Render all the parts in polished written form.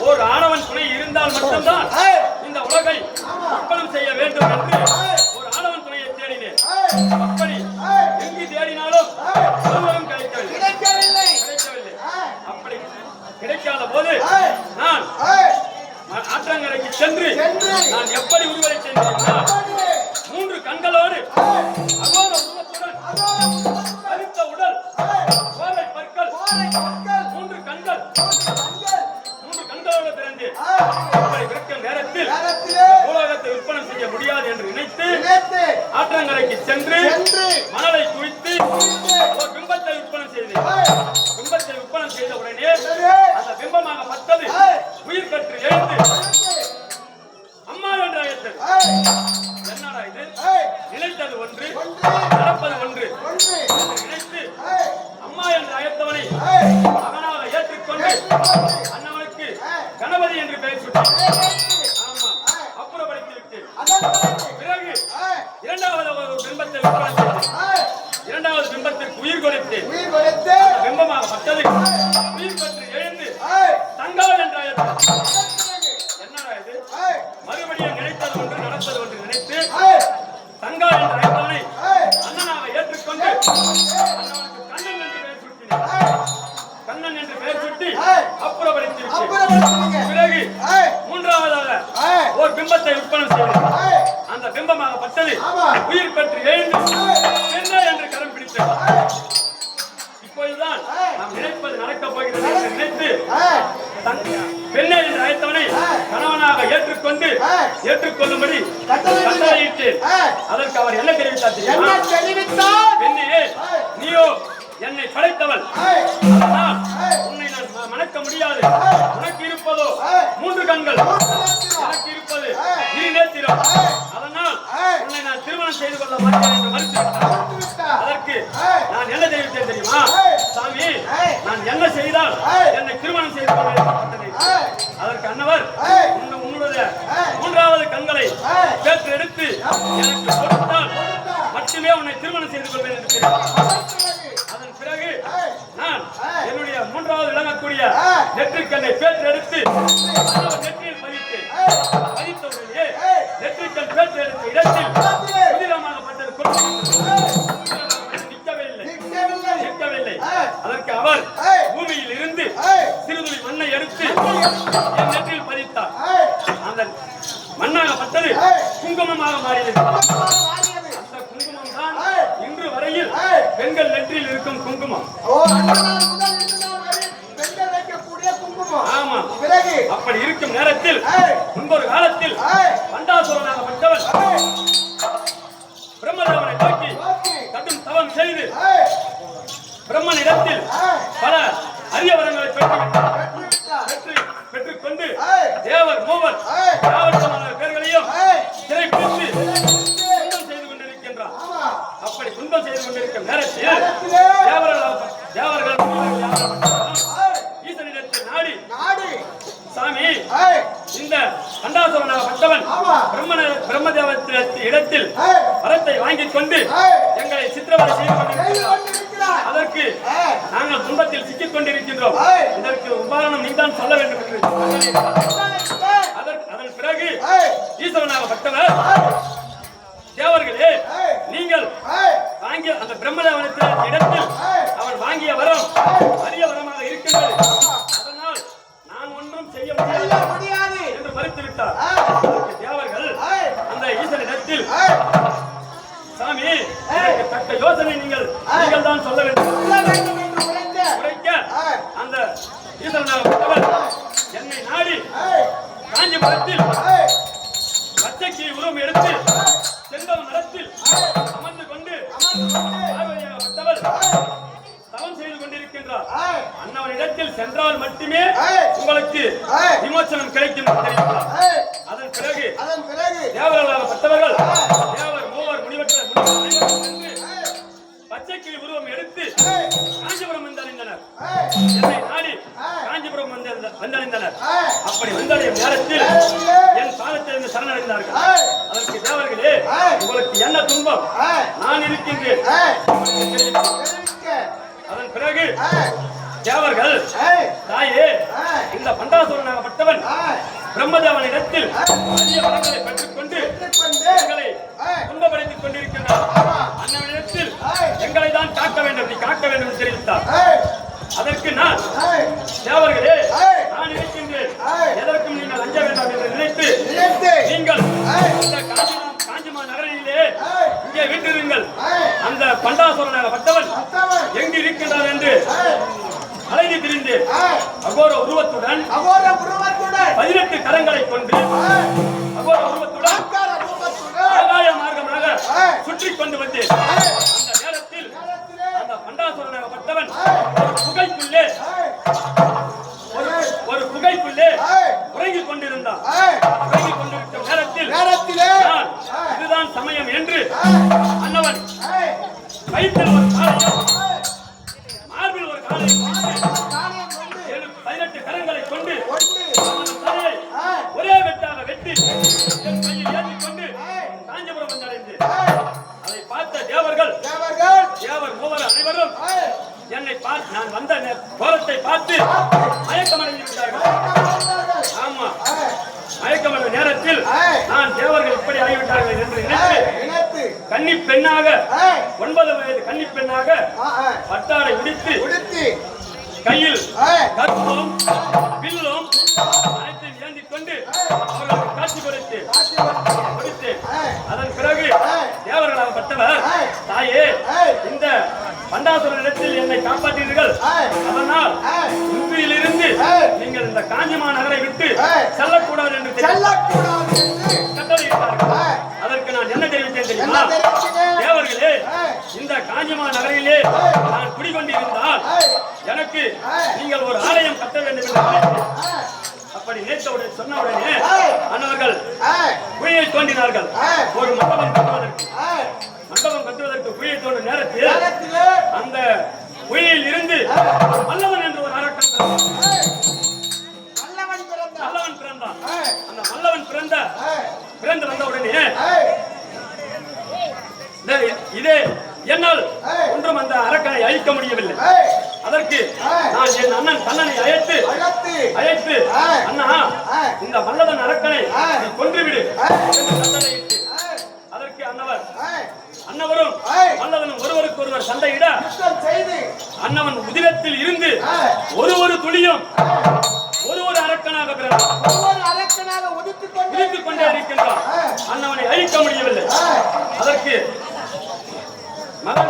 ஒரு ஆணவன் துணை இருந்தால் மட்டும்தான் இந்த உலகை கற்பனம் செய்ய வேண்டும் என்று ஒரு ஆணவன் துணையை தேடினேன். அப்படி எங்கு தேடினாலும் ஒருவரும் கிடைக்கவில்லை. அப்படி கிடைக்காத போது நான் ஆற்றங்கரைக்கு சென்று நான் எப்படி உருவரை சென்றேன்? 3 கண்களோடு அகோர உருவத்துடன் அரித்த உடல் கோவை பற்கள் 3 கண்கள் 3 கண்களோடு பிறந்து அப்படி பிறக்கும் நேரத்தில் உலகத்தை விற்பனை செய்ய முடியாது என்று நினைத்து ஆற்றங்கரைக்கு சென்று மணலை குவித்து ஒரு பிம்பத்தை விற்பனை செய்தேன். பிம்பத்தை விற்பனை செய்த உடனே அந்த பிம்பமாக பட்டது உயிர் கற்று எழுந்து அம்மா என்று அழைத்தது. என்னடா இது? நினைத்தது ஒன்று, நடப்பது ஒன்று நினைத்து அம்மா என்று அழைத்தவனை மகனாக ஏற்றுக்கொண்டு அண்ணவனுக்கு கணபதி என்று பெயர் சுட்டான். ஆமா, அப்புறப்படுத்தி விட்டேன். பிறகு இரண்டாவது ஒரு பிம்பத்தை விற்பனை செய்தேன். இரண்டாவது பிம்பத்திற்கு உயிர் கொடுத்தேன். பிம்பமாக பட்டது உயிர் பெற்று எழுந்து தங்காள் என்று அழைத்தது. என்னடா இது? மறுபடியும் நினைத்தது ஒன்று, நடப்பது ஒன்று நினைத்து தங்காள் என்று அழைத்தவனை அண்ணனாக ஏற்றுக்கொண்டு அண்ணவனுக்கு கண்ணன் என்று பெயர் சுட்டினேன். கண்ணன் என்று பெயர் சுட்டி அப்புறப்படுத்தி விட்டேன். பிறகு மூன்றாவதாக ஒரு பிம்பத்தை விற்பனை செய்தேன். அந்த பிம்பமாக பட்டது உயிர் பெற்று எழுந்து என்ன என்று கரம் பிடித்தது. இப்போதுதான் நாம் நினைப்பது நடக்கப் போகிறது என்று நினைத்து பெண்ணை என்று அழைத்தவனை கணவனாக ஏற்றுக்கொள்ளும்படி கட்டளையிட்டேன். அதற்கு அவர் என்ன தெரிவித்தார் தெரியுமா? பெண்ணே, நீயோ என்னை படைத்தவள், அதனால் உன்னை நான் மணக்க முடியாது. உனக்கு இருப்பதோ 3 கண்கள், எனக்கு இருப்பது 2 நேத்திரம். அதனால் உன்னை நான் திருமணம் செய்து கொள்ள மாட்டேன் என்று மறுத்துவிட்டார். அதற்கு நான் என்ன தெரிவித்தேன் தெரியுமா? சாமி, நான் என்ன செய்தால் என்னை திருமணம் செய்து கொள்ள? அதற்கு அன்னவர், உன்னுடைய 3வது கண்களை பேற்று எடுத்து எனக்கு கொடுத்தால் மட்டுமே உன்னை திருமணம் செய்து கொள்வேன் என்று தெரிவித்தார். அதன் பிறகு நான் என்னுடைய 3வது விளங்கக்கூடிய நெற்றிக்கண்ணை பேற்று எடுத்து நெற்றியில் பதித்தேன். பதித்தவுடனே நெற்றிக்கண் பேற்று எடுத்த இடத்தில் நிற்கவில்லை. அதற்கு அவர் பூமியில் இருந்து சிறுதுளி மண்ணை எடுத்து என் நெற்றியில் பதித்தார். அந்த மண்ணாகப்பட்டது குங்குமமாக மாறியது. அந்த குங்குமம் தான் இன்று வரையில் பெண்கள் நெற்றியில் இருக்கும் குங்குமம். ஆமா, அப்படி இருக்கும் நேரத்தில் முன்பொரு காலத்தில் பண்டாசுரனாகப்பட்டவன் பிரம்மதேவனை நோக்கி கடும் தவம் செய்து பிரம்மனிடத்தில் பல அரிய வரங்களை பெற்றுக்கொண்டு தேவர் மூவர் யாவற்றமான பேர்களையும் சிறைப்பிடித்து துன்பம் செய்து கொண்டிருக்கின்றார். அப்படி துன்பம் செய்து கொண்டிருக்கும் நேரத்தில் தேவர்கள் ஈசனிடத்தில் நாடி சாமி, இந்த பண்டாசுரனாகப்பட்டவன் பிரம்மதேவத்தின் இடத்தில் வரத்தை வாங்கிக் கொண்டு எங்களை சித்திரவதை செய்து கொண்டிருக்கிறார். அதற்கு நாங்கள் துன்பத்தில் சிக்கிக் கொண்டிருக்கின்றோம். இதற்கு உபாரணம் நீதான் சொல்ல வேண்டும் என்று அதன் பிறகு ஈஸ்வரனாகப்பட்டவர், தேவர்களே, நீங்கள் வாங்கிய அந்த பிரம்மதேவனத்தின் இடத்தில் அவன் வாங்கிய வரம் அரிய வரமாக இருக்கின்றது. அதனால் நான் ஒன்றும் செய்ய முடியாது என்று மறுத்துவிட்டார். தேவர்கள் அந்த ஈசனிடத்தில், சாமி, தக்க யோசனை நீங்கள் தான் சொல்ல வேண்டும் உரைக்க அந்த ஈசனாகப்பட்டவர் என்னை நாடி காஞ்சிபுரத்தில் பச்சைக்கு உருவம் எடுத்து செந்தவ மரத்தில் அமர்ந்து கொண்டு பார்வதியாகப்பட்டவர் தவம் செய்து கொண்டிருக்கின்றார். அன்னவனிடத்தில் சென்றால் மட்டுமே உங்களுக்கு விமோசனம் கிடைக்கும் தெரிவித்தார். அதன் பிறகு தேவர்களாகப்பட்டவர்கள் தேவர் மூவர் முனிவற்ற சென்று பச்சைக்கு உருவம் எடுத்து காஞ்சிபுரம் வந்தடைந்தனர். என்னை நாடி காஞ்சிபுரம் வந்தடைந்தனர். அப்படி வந்தடையும் நேரத்தில் என் பாதத்திலிருந்து சரணடைந்தார்கள். அதற்கு தேவர்களே, உங்களுக்கு என்ன துன்பம்? நான் இருக்கின்றேன். அதன் பிறகு தேவர்கள், தாயே, இந்த பண்டாசுரனாகப்பட்டவன் பிரம்மதேவனிடத்தில் அரிய வரங்களை பெற்றுக்கொண்டு எங்களை துன்பப்படுத்திக் கொண்டிருக்கிறார். அண்ணனிடத்தில் எங்களை தான் காக்க வேண்டும், நீ காக்க வேண்டும் என்று தெரிவித்தார். அதற்கு நான், தேவர்களே, நான் இருக்கின்றேன், எதற்கும் நீங்கள் அஞ்ச வேண்டாம் என்று நினைத்து நீங்கள் இந்த காஞ்சிமா நகரிலே இங்கே வீட்டிருங்கள். அந்த பண்டாசுரனாகப்பட்டவன் எங்கு இருக்கின்றார் என்று அலைந்து திரிந்து அகோர உருவத்துடன் 18 கரங்களை கொண்டு அகோர உருவத்துடன் ஆகாய மார்க்கமாக சுற்றி கொண்டு வந்து அந்த நேரத்தில் அந்த பண்டாசுரனாகப்பட்டவன் ஒரு குகைக்குள்ளே உறங்கிக் கொண்டிருந்தான். உறங்கிக் கொண்டிருக்கும் நேரத்தில் இதுதான் சமயம் என்று அன்னவன் வயிற்றில் ஒரு காலையும் மார்பில் ஒரு காலையும் 18 கரங்களை கொண்டு தலையை ஒரே வெட்டாக வெட்டி என் கையில் ஏற்றிக் கொண்டு காஞ்சிபுரம் வந்தடைந்து அதை பார்த்த தேவர் மூவர் அனைவரும் என்னை பார்த்து, நான் வந்த கோலத்தை பார்த்து மயக்கமடைந்திருந்தார்கள். ஆமா, மயக்கமடைந்த நேரத்தில் நான் தேவர்கள் இப்படி ஆகிவிட்டார்கள் என்று நினைத்து கன்னி பெண்ணாக 9 வயது கன்னி பெண்ணாக பட்டாடை உடுத்தி கையில் கற்பம் வில்லும் அனைத்தையும் ஏந்திக் கொண்டு அவர்களுக்கு காட்சி கொடுத்து அதன் பிறகு தேவர்களாகப்பட்டவர், தாயே, இந்த பண்டாசுரனிடத்தில் என்னை காப்பாற்றீர்கள். அதனால் இன்றிலிருந்து நீங்கள் இந்த காஞ்சிமா நகரை விட்டு செல்லக்கூடாது என்று கட்டளையிட்டார்கள். அதற்கு நான் என்ன தெரிவித்தேன் தெரியுமா? தேவர்களே, இந்த காஞ்சிமா நகரிலே நான் குடிகொண்டிருந்தால் எனக்கு நீங்கள் ஒரு ஆலயம் கட்ட வேண்டும் என்று அப்படி நேற்றவுடன் சொன்ன உடனே அன்னவர்கள் குழியை தோண்டினார்கள். ஒரு மண்டபம் கட்டுவதற்கு குழியை தோண்டும் நேரத்தில் அந்த குழியில் இருந்து மல்லவன் என்று ஒரு அரக்கன் பிறந்தான். அந்த மல்லவன் பிறந்து வந்த உடனே இதே என்னால் ஒன்றும் அந்த அரக்கனை அழிக்க முடியவில்லை. அதற்கு நான் என் அண்ணன் கண்ணனை அழைத்து அண்ணா, இந்த மல்லவன் அரக்கனை கொன்றுவிடு. அதற்கு மன்னவரும் மல்லவனும் ஒருவருக்கு ஒருவர் சண்டையிட அன்னவன் உதிரத்தில் இருந்து ஒரு துளியும் ஒரு அரக்கனாக உதித்துக் கொண்டே இருக்கின்றான். அன்னவனை அழிக்க முடியவில்லை. அதற்கு மகன்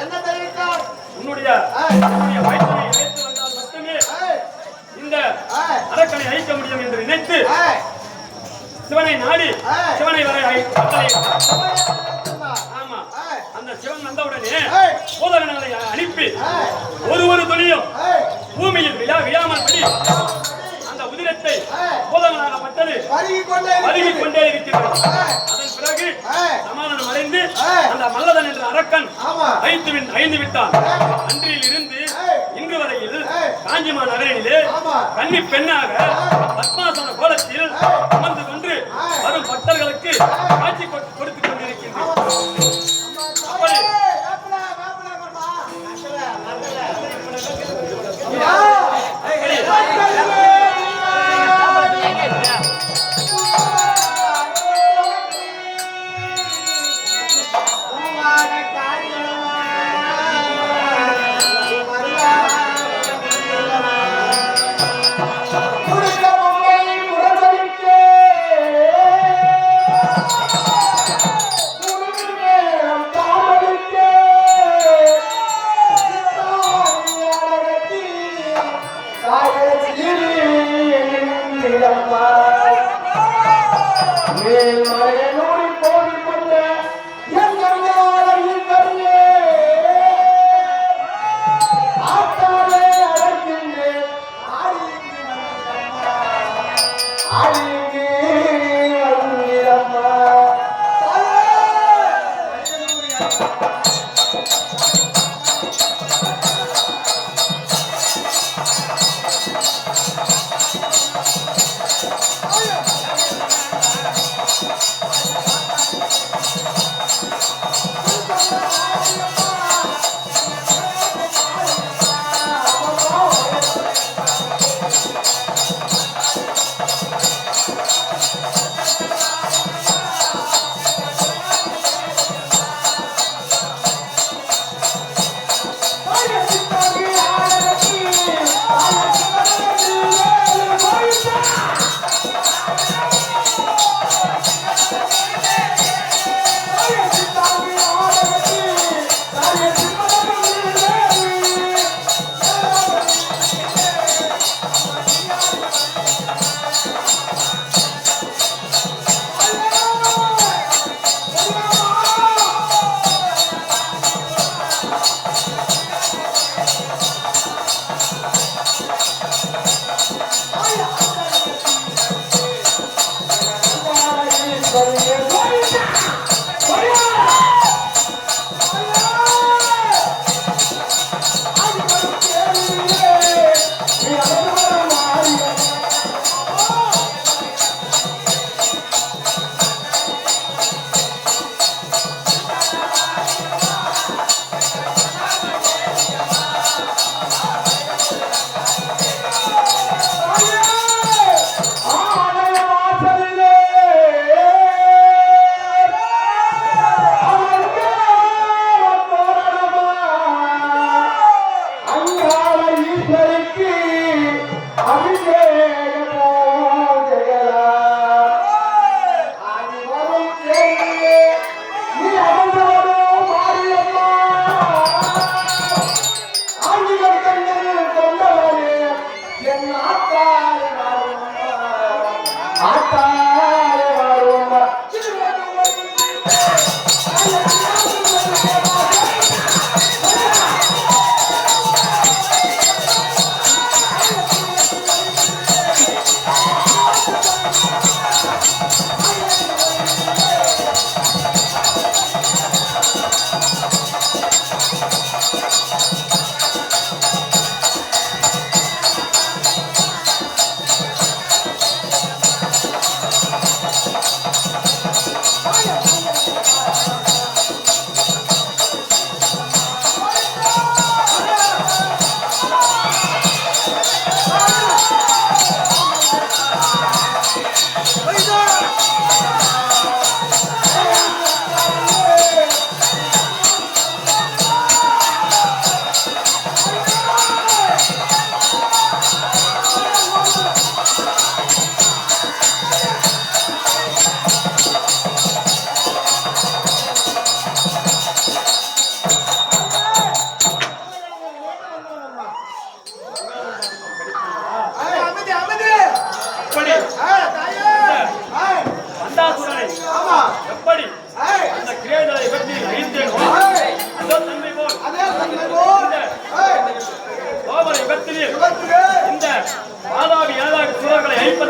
என்ன தெரிவித்தார்? உன்னுடைய வயிற்றை அழைத்து வந்தால் மட்டுமே இந்த அரக்கனை அழிக்க முடியும் என்று நினைத்து சிவனை நாடி சிவனை வரை ஆமா அந்த சிவன் வந்தவுடனே பூதகணங்களை அனுப்பி ஒரு துளியும் பூமியில் விழாமல் படி அந்த உதிரத்தை பூதகனாகப்பட்டது வருகிக் கொண்டே இருக்கிறது. அதன் பிறகு சமாதானம் அடைந்து அந்த மல்லதன் என்ற அரக்கன் ஐந்து விட்டான். அன்றில் இருந்து இன்று வரையில் காஞ்சிமா நகரிலே கன்னி பெண்ணாக பத்மாசன கோலத்தில் அமர்ந்து கொண்டு வரும் பக்தர்களுக்கு காட்சி கொடுத்துக் கொண்டிருக்கின்றனர்.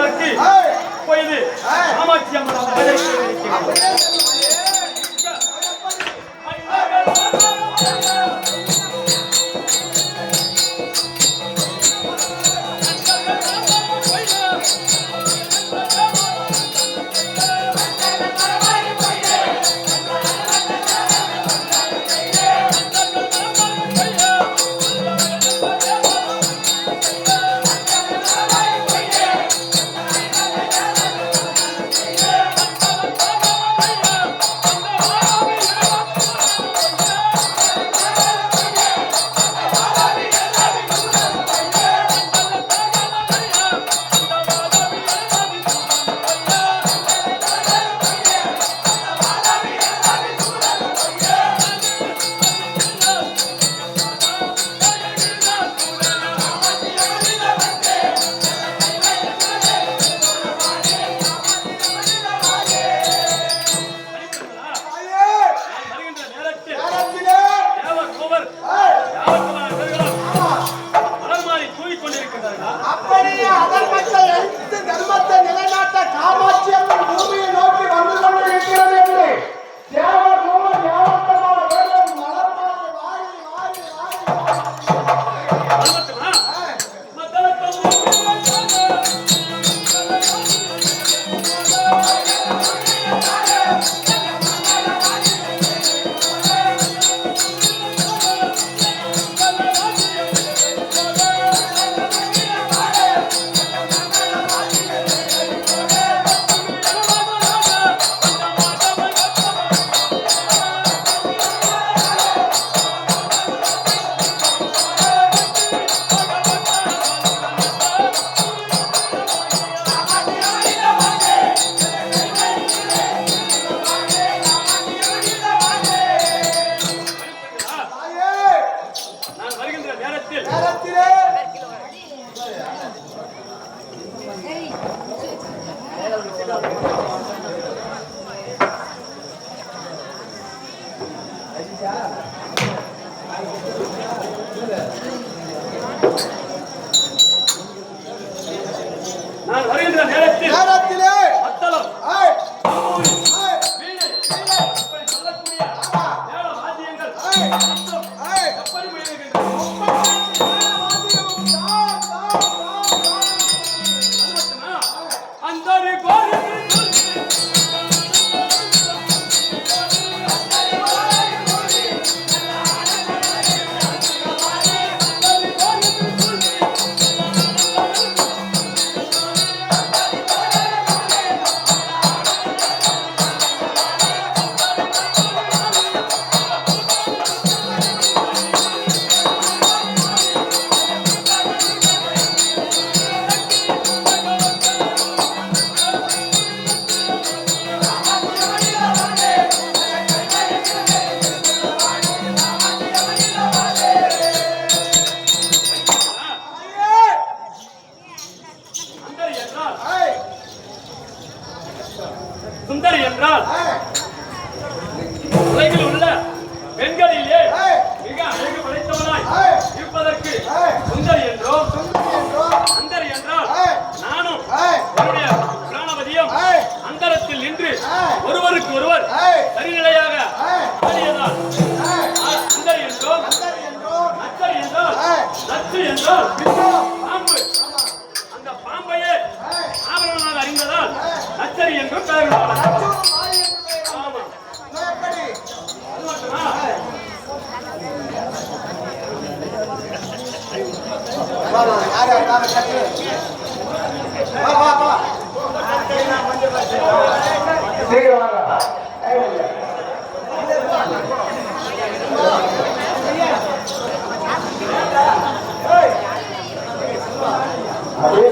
செய்வதற்கு இப்பொழுது காமாட்சி அம்மன் அவதரித்திருக்கிறார். நான் வருகின்ற நேரத்திலே அத்தலம் அப்படி சொல்லக்கூடிய மேல வாத்தியங்கள் எப்படி அந்த சுந்தரி என்றால் உலகில் உள்ள பெண்களிலே மிக அழகு படைத்தவனாய் இருப்பதற்கு சுந்தரி என்றோம். அந்தரி என்றால் நானும் என்னுடைய பிராணவதியும் அந்தரத்தில் நின்று ஒருவருக்கு ஒருவர் சரிநிலையாக ஆடியதால் அந்தரி என்றோம். நச்சரி என்றால் நச்சு என்றால் பாம்பு. அந்த பாம்பையே ஆபரணமாக அறிந்ததால் நச்சரி என்றும் பெயர். அதே